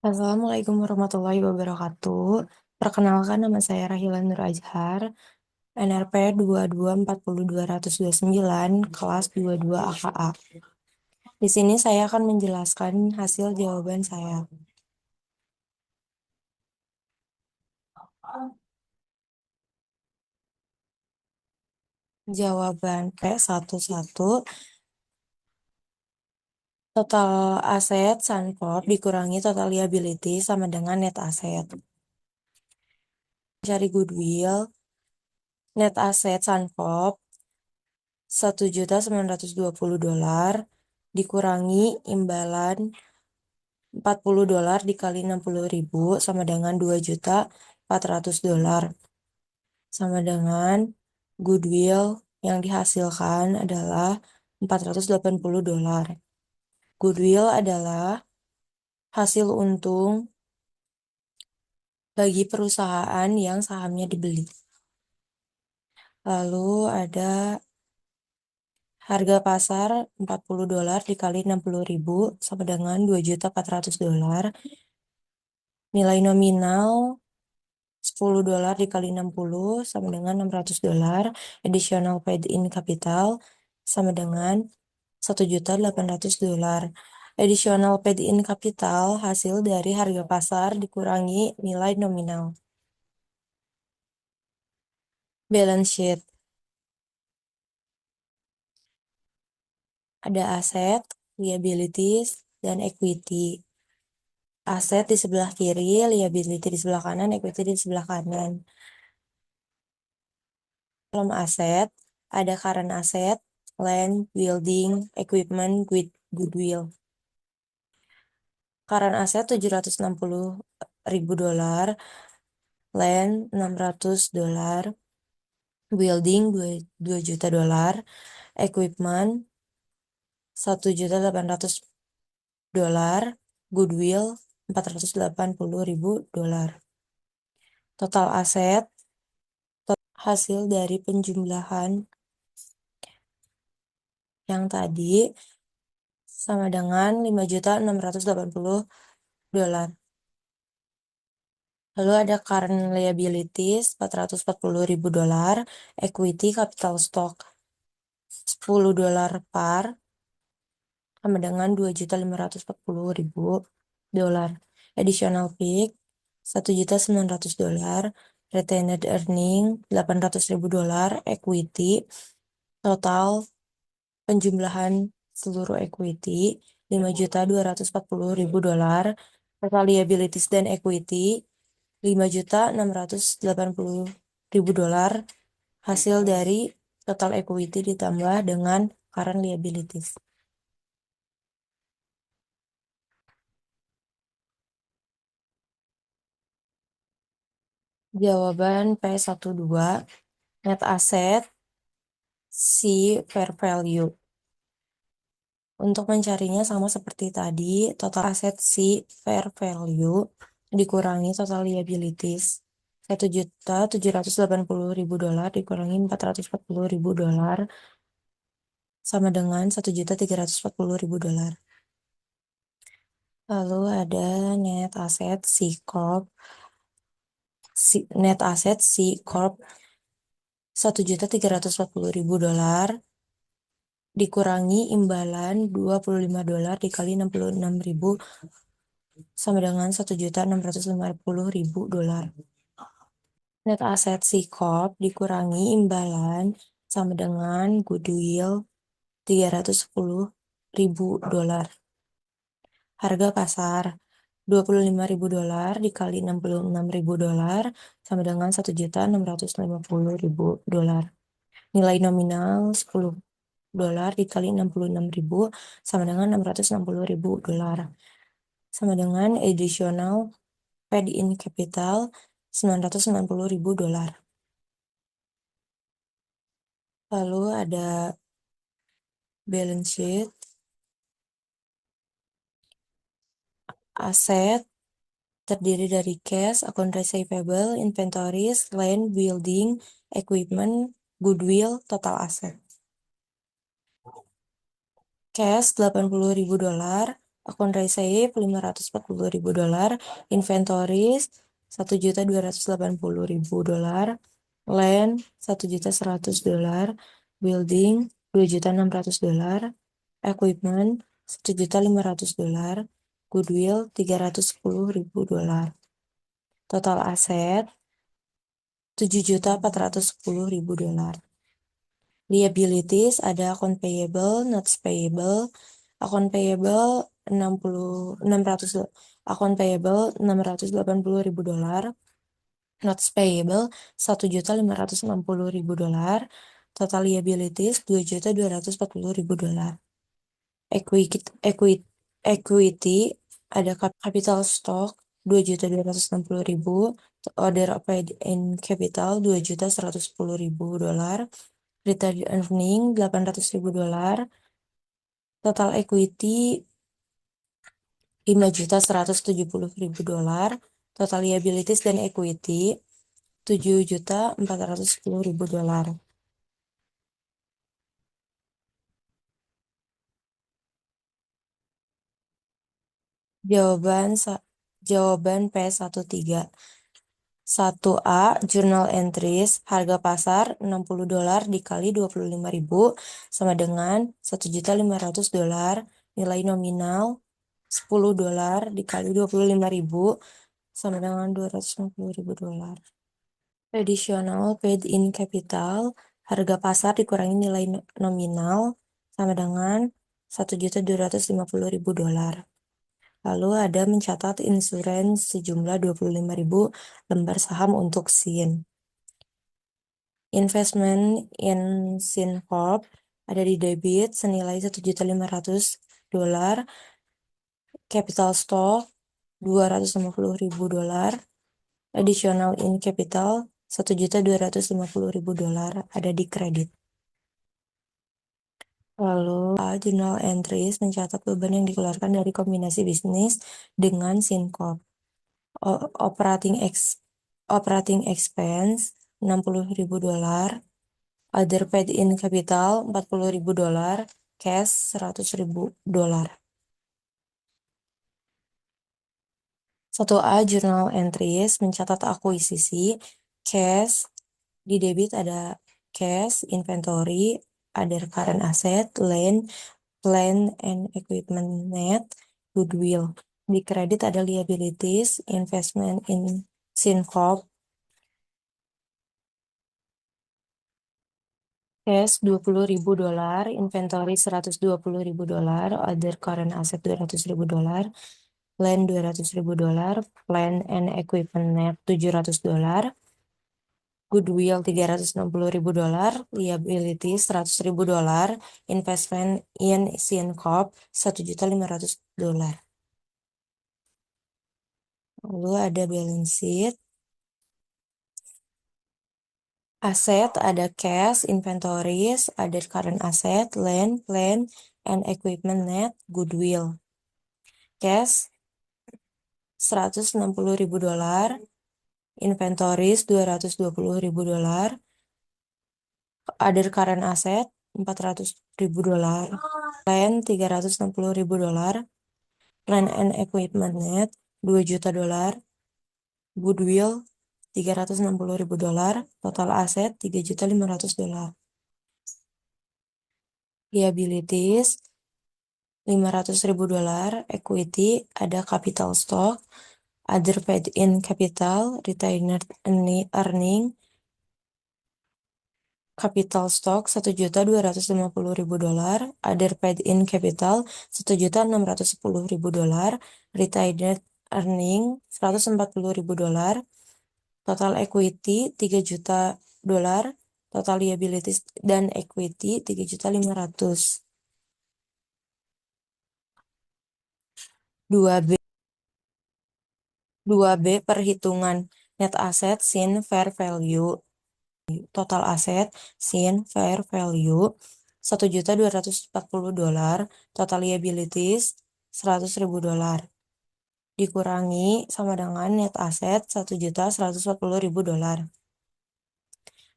Assalamualaikum warahmatullahi wabarakatuh. Perkenalkan nama saya Rahila Nur Azhar, NRP 2240229, kelas 22 AKA. Di sini saya akan menjelaskan hasil jawaban saya. Jawaban P11, total aset Suncorp dikurangi total liability sama dengan net asset. Cari goodwill, net asset Suncorp $1.920 dikurangi imbalan $40 dikali 60.000 sama dengan $2.400 sama dengan goodwill yang dihasilkan adalah $480. Goodwill adalah hasil untung bagi perusahaan yang sahamnya dibeli. Lalu ada harga pasar $40 dikali 60.000 sama dengan $2.400. Nilai nominal $10 dikali 60 sama dengan $600. Additional paid in capital sama dengan $1.800. Additional paid in capital hasil dari harga pasar dikurangi nilai nominal. Balance sheet. Ada aset, liabilities, dan equity. Aset di sebelah kiri, liability di sebelah kanan, equity di sebelah kanan. Dalam aset, ada current asset, land, building, equipment, goodwill. Current asset $760.000, land $600, building $2 juta, equipment $1.800, goodwill $480.000. Total aset hasil dari penjumlahan yang tadi sama dengan $5.680. Lalu ada current liabilities $440.000, equity capital stock $10 par sama dengan $2.540.000. Additional peak $1.900, retained earning $800.000, equity total penjumlahan seluruh equity $5.240.000, total liabilities dan equity $5.680.000 hasil dari total equity ditambah dengan current liabilities. Jawaban P12, net asset C fair value. Untuk mencarinya sama seperti tadi, total aset C fair value dikurangi total liabilities. $1.780.000 dikurangi $440.000 sama dengan $1.340.000. Lalu ada net asset C Corp. Net asset C Corp $1.340.000 dikurangi imbalan $25 dikali 66.000 sama dengan $1.650.000. Net asset C Corp dikurangi imbalan sama dengan goodwill $310.000. Harga pasar $25.000 dikali $66.000 sama dengan $1.650.000. Nilai nominal $10 dikali 66.000 sama dengan $660.000. Sama dengan additional paid in capital $990.000. Lalu ada balance sheet. Aset terdiri dari cash, account receivable, inventories, land, building, equipment, goodwill, total asset. Cash $80.000, Akun receive $540.000, inventories $1.280.000, land $1.100.000, building $2.600.000, equipment $1.500.000, goodwill $310.000. Total aset $7.410.000. Liabilities ada akun payable, notes payable, akun payable 600 akun payable $680.000, notes payable $1.560.000, total liabilities $2.240.000. Equity ada capital stock $2.260.000, order paid in capital $2.110.000, retained earning $800.000, total equity $5.170.000, total liabilities dan equity $7.410.000. Jawaban P13. 1A, Journal Entries, harga pasar $60 dikali 25.000 sama dengan $1.500.000, nilai nominal $10 dikali 25.000 sama dengan $250.000. Additional paid in capital, harga pasar dikurangi nilai nominal sama dengan $1.250.000. Lalu ada mencatat insurans sejumlah 25.000 lembar saham untuk SIN. Investment in SIN Corp ada di debit senilai $1.500.000, capital stock $250.000, additional in capital $1.250.000 ada di kredit. Lalu, journal entries mencatat beban yang dikeluarkan dari kombinasi bisnis dengan SinCorp. Operating expense $60.000, other paid in capital $40.000, cash $100.000. 1A journal entries mencatat akuisisi, cash, di debit ada cash, inventory, other current asset, land, plant and equipment net, goodwill. Di kredit ada liabilities, investment in SinCorp, cash $20.000, inventory $120.000, other current asset $200.000, land $200.000, plant and equipment net $700, goodwill $360.000, liabilities $100.000, investment in SinCorp $1.500.000. Lalu ada balance sheet. Aset ada cash, inventories, ada current asset, land, plant, and equipment net, goodwill. Cash $160.000, inventories $220.000, other current asset $400.000, land $360.000, plant and equipment net $2 juta, goodwill $360.000, total aset $3.500.000. Liabilities $500.000, equity ada capital stock, other paid in capital, retained earning, capital stock $1.250.000, other paid in capital $1.610.000, retained earning $140.000, total equity $3 juta, total liabilities dan equity $3.500.000. 2B perhitungan net asset sin fair value. Total aset sin fair value $1.240.000, total liabilities $100.000 dikurangi sama dengan net asset $1.140.000.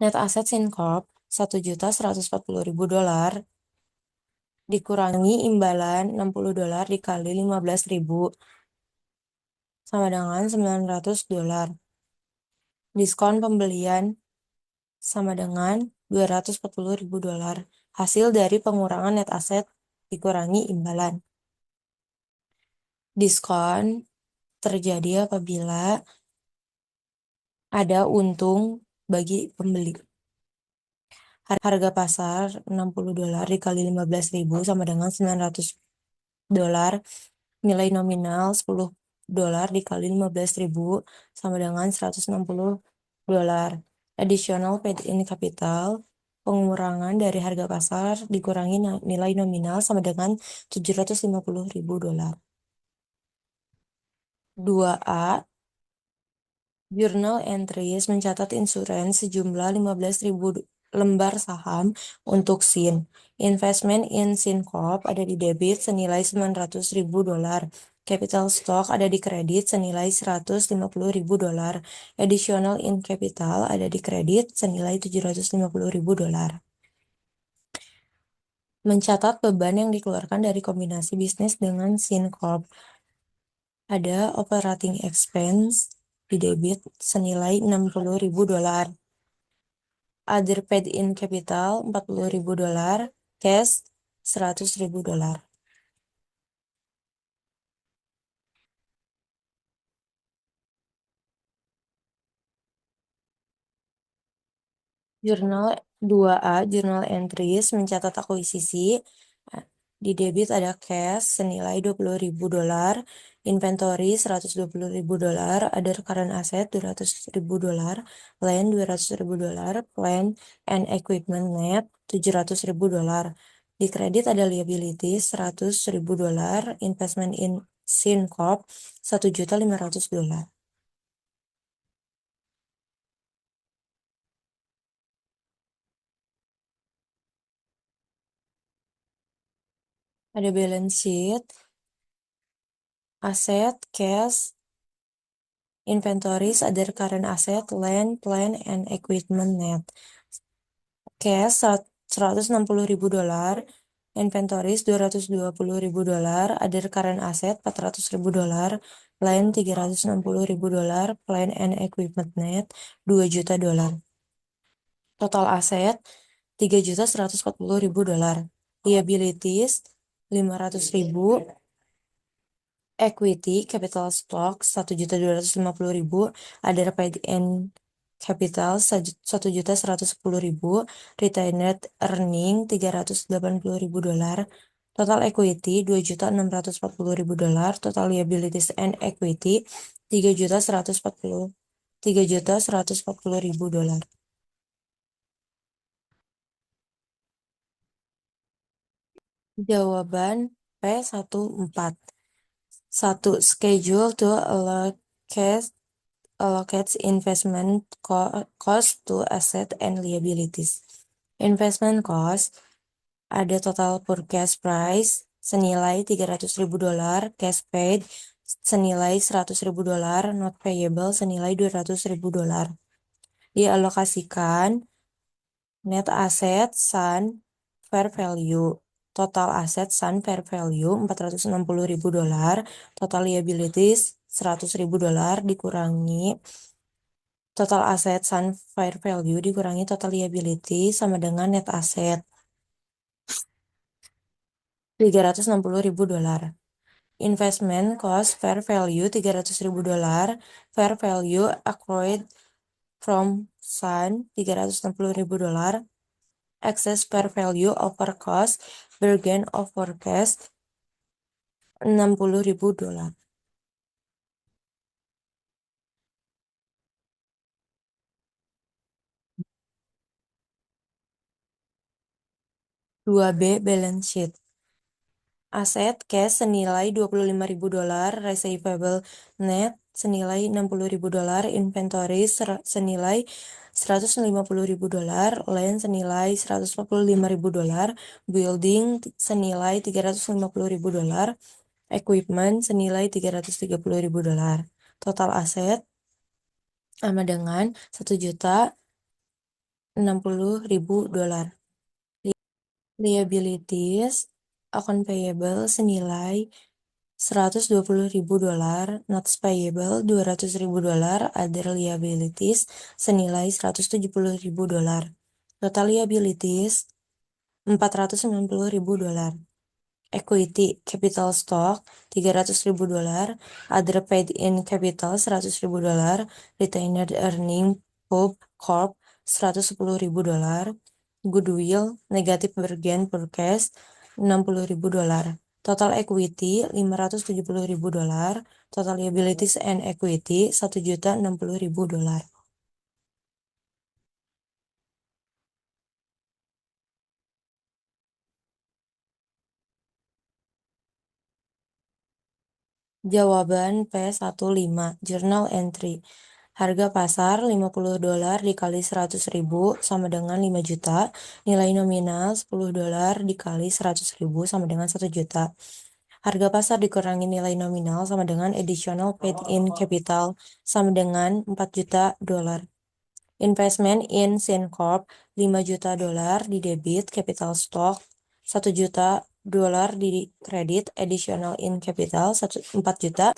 Net asset SinCorp $1.140.000 dikurangi imbalan $60 dikali 15.000 sama dengan $900. Diskon pembelian sama dengan $240.000. Hasil dari pengurangan net aset dikurangi imbalan. Diskon terjadi apabila ada untung bagi pembeli. Harga pasar $60 dikali 15.000 sama dengan $900. Nilai nominal $10 dikali 15.000 sama dengan $160. Additional paid-in capital, pengurangan dari harga pasar dikurangi nilai nominal sama dengan $750.000. 2A. Jurnal entries mencatat insurans sejumlah 15.000 lembar saham untuk SIN. Investment in SIN Corp ada di debit senilai $900.000. Capital stock ada di kredit senilai $150.000. Additional in capital ada di kredit senilai $750.000. Mencatat beban yang dikeluarkan dari kombinasi bisnis dengan SIN Corp. Ada operating expense di debit senilai $60.000. Other paid-in capital $40.000. Cash $100.000. Jurnal 2A, Jurnal entries mencatat akuisisi. Di debit ada cash senilai $20.000, inventory $120.000, ada current asset $200.000, land $200.000, plant and equipment net $700.000. Di kredit ada liabilities $100.000, investment in SIN Corp $1.500.000. Ada balance sheet, aset, cash, inventories, other current asset, land, plant, and equipment net. Cash $160.000, inventories $220.000, other current asset $400.000, land $360.000, plant and equipment net $2 juta. Total aset $3.140.000. Liabilities $500.000. Equity, capital stock $1.250.000, other paid-in capital $1.110.000, retained earning $380.000, total equity $2.640.000, total liabilities and equity $3.140.000. Jawaban P14. 1. Schedule to allocates investment cost to asset and liabilities. Investment cost ada total purchase price senilai $300.000, cash paid senilai $100.000, not payable senilai $200.000. Dialokasikan net asset Sun fair value. Total aset Sun fair value $460.000, total liabilities $100.000 dikurangi total aset Sun fair value dikurangi total liability sama dengan net asset $360.000. Investment cost fair value $300.000, fair value accrued from Sun $360.000, excess fair value over cost, bargain of forecast $60.000. 2B balance sheet. Aset cash senilai $25.000, receivable net senilai $60.000, inventory senilai $150.000, land senilai $145.000, building senilai $350.000, equipment senilai $330.000. Total aset sama dengan $1.060.000. Liabilities Account payable senilai $120.000, notes payable $200.000, other liabilities senilai $170.000. Total liabilities $490.000. Equity, capital stock $300.000, other paid-in capital $100.000, retained earning Pulp Corp $110.000, goodwill, negative bargain purchase $60.000, total equity $570.000, total liabilities and equity $1.060.000. Jawaban P15, Journal Entry. Harga pasar $50 dikali 100.000 sama dengan 5 juta. Nilai nominal $10 dikali 100.000 sama dengan 1 juta. Harga pasar dikurangi nilai nominal sama dengan additional paid-in capital sama dengan 4 juta dolar. Investment in SynCorp $5 juta di debit, capital stock $1 juta di kredit, additional in capital 4 juta,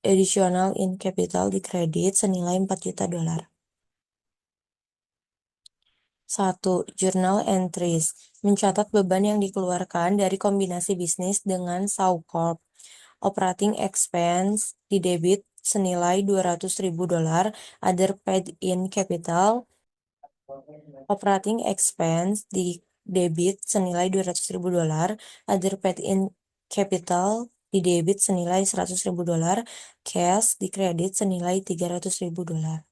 additional in capital di kredit senilai 4 juta dolar. 1. Journal entries. Mencatat beban yang dikeluarkan dari kombinasi bisnis dengan SAWCorp. Operating expense di debit senilai $200.000, other paid in capital. Operating expense di debit senilai $200.000, other paid in capital di debit senilai $100.000, cash di kredit senilai $300.000.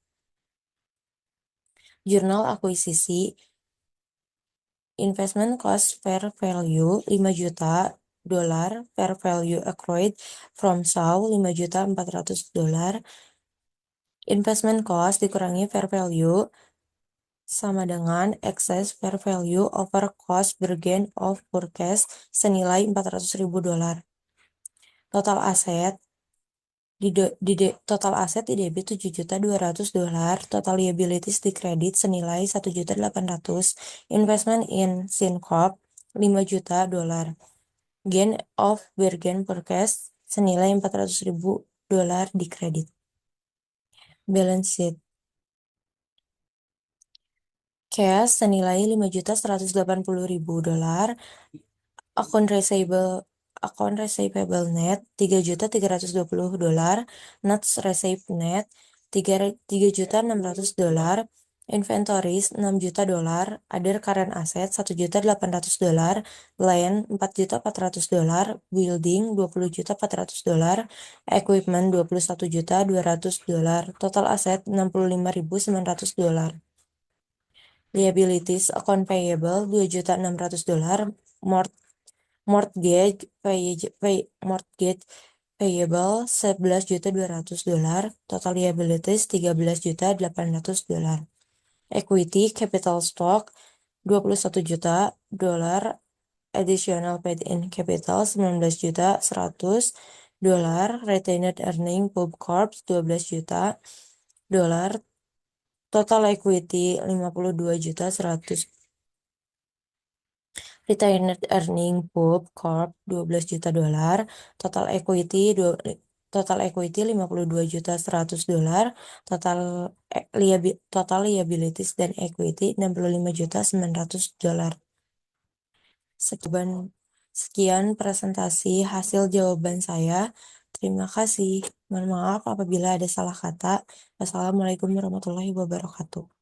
Jurnal akuisisi, investment cost fair value $5 juta, fair value accrued from SAW $5.400.000, investment cost dikurangi fair value sama dengan excess fair value over cost bargain of purchase senilai $400.000. Total aset total aset di debit $7.200.000, total liabilities di kredit senilai $1.800.000, investment in SynCorp $5 juta, gain of bargain purchase senilai $400.000 di kredit. Balance sheet. Cash senilai $5.180.000, account receivable net $3.320, notes received net $3.600.000, inventories $6 juta, other current asset $1.800.000, land $4.400.000, building $20.400.000, equipment $21.200.000, total asset $65.900.000. Liabilities, account payable $2.600.000, mortgage payable $11.200.000, total liabilities $13.800.000. Equity, capital stock $21 juta, additional paid-in capital $19.100.000, retained earning Pub Corp $12 juta, total equity $52.100.000. Retained earning Pub Corp $12 juta, total equity $52.100.000, total liabilities dan equity $65.900.000. Sekian presentasi hasil jawaban saya. Terima kasih. Mohon maaf apabila ada salah kata. Wassalamualaikum warahmatullahi wabarakatuh.